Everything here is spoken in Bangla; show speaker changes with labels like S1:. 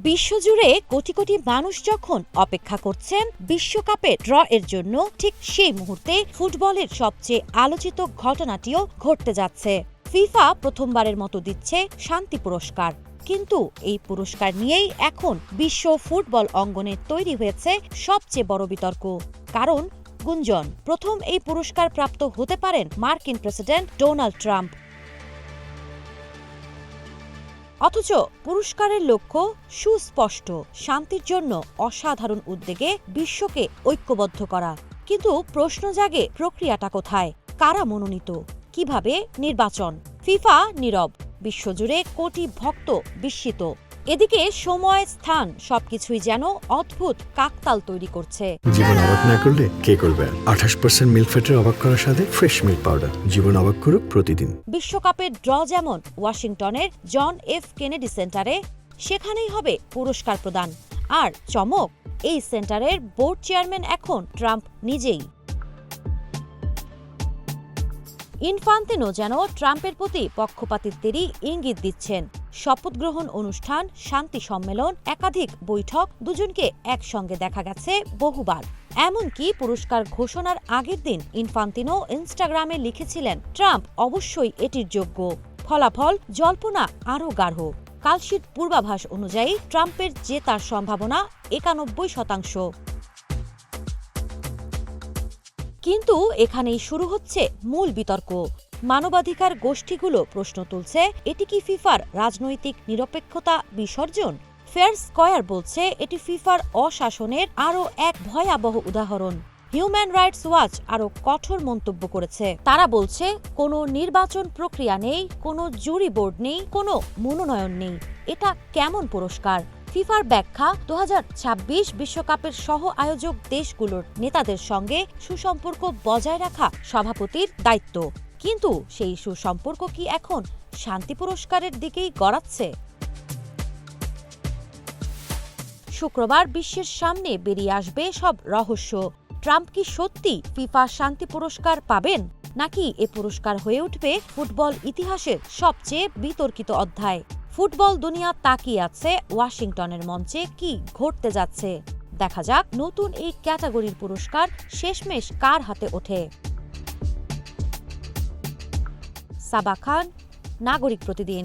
S1: বিশ্বজুড়ে কোটি কোটি মানুষ যখন অপেক্ষা করছেন বিশ্বকাপে ড্র এর জন্য, ঠিক সেই মুহূর্তে ফুটবলের সবচেয়ে আলোচিত ঘটনাটিও ঘটতে যাচ্ছে। ফিফা প্রথমবারের মতো দিচ্ছে শান্তি পুরস্কার। কিন্তু এই পুরস্কার নিয়েই এখন বিশ্ব ফুটবল অঙ্গনে তৈরি হয়েছে সবচেয়ে বড় বিতর্ক। কারণ গুঞ্জন, প্রথম এই পুরস্কার প্রাপ্ত হতে পারেন মার্কিন প্রেসিডেন্ট ডোনাল্ড ট্রাম্প। অথচ পুরস্কারের লক্ষ্য সুস্পষ্ট, শান্তির জন্য অসাধারণ উদ্যোগে বিশ্বকে ঐক্যবদ্ধ করা। কিন্তু প্রশ্ন জাগে, প্রক্রিয়াটা কোথায়, কারা মনোনীত, কিভাবে নির্বাচন? ফিফা নীরব, বিশ্বজুড়ে কোটি ভক্ত বিস্মিত। এদিকে সময়, স্থান সবকিছুই যেন অদ্ভুত কাকতাল তৈরি করছে।
S2: জীবন অবাক না করলে কে করবে? 28% মিল্ক ফ্যাটের অবাক করার সাথে ফ্রেশ মিল্ক পাউডার। জীবন অবাক করুক প্রতিদিন।
S1: বিশ্বকাপের ড্র যেমন ওয়াশিংটনের জন এফ কেনেডি সেন্টারে, সেখানেই হবে পুরস্কার প্রদান। আর চমক, এই সেন্টারের বোর্ড চেয়ারম্যান এখন ট্রাম্প নিজেই। ইনফান্তিনো যেন ট্রাম্পের প্রতি পক্ষপাতিত্বেরই ইঙ্গিত দিচ্ছেন। শপথ গ্রহণ অনুষ্ঠান, শান্তি সম্মেলন, একাধিক বৈঠক, দুজনকে একসঙ্গে দেখা গেছে বহুবার। এমনকি পুরস্কার ঘোষণার আগের দিন ইনফান্তিনো ইনস্টাগ্রামে লিখেছিলেন, ট্রাম্প অবশ্যই এটির যোগ্য। ফলাফল জল্পনা আরও গাঢ়। কালশিট পূর্বাভাস অনুযায়ী ট্রাম্পের জেতার সম্ভাবনা 91%। কিন্তু এখানেই শুরু হচ্ছে মূল বিতর্ক। মানবাধিকার গোষ্ঠীগুলো প্রশ্ন তুলছে, এটি কি ফিফার রাজনৈতিক নিরপেক্ষতা বিসর্জন? ফেয়ার স্কয়ার বলছে এটি ফিফার অশাসনের আরও এক ভয়াবহ উদাহরণ। হিউম্যান রাইটস ওয়াচ আরও কঠোর মন্তব্য করেছে। তারা বলছে, কোনো নির্বাচন প্রক্রিয়া নেই, কোনো জুরি বোর্ড নেই, কোনো মনোনয়ন নেই। এটা কেমন পুরস্কার? ফিফার ব্যাখ্যা, 2026 বিশ্বকাপের সহ আয়োজক দেশগুলোর নেতাদের সঙ্গে সুসম্পর্ক বজায় রাখা সভাপতির দায়িত্ব। কিন্তু সেই সুসম্পর্ক কি এখন শান্তি পুরস্কারের দিকেই গড়াচ্ছে? শুক্রবার বিশ্বের সামনে বেরিয়ে আসবে সব রহস্য। ট্রাম্প কি সত্যি ফিফা শান্তি পুরস্কার পাবেন, নাকি এ পুরস্কার হয়ে উঠবে ফুটবল ইতিহাসের সবচেয়ে বিতর্কিত অধ্যায়? ফুটবল দুনিয়া তাকিয়ে আছে ওয়াশিংটনের মঞ্চে কি ঘটতে যাচ্ছে। দেখা যাক নতুন এই ক্যাটাগরির পুরস্কার শেষমেশ কার হাতে ওঠে। সাবা খান, নাগরিক প্রতিদিন।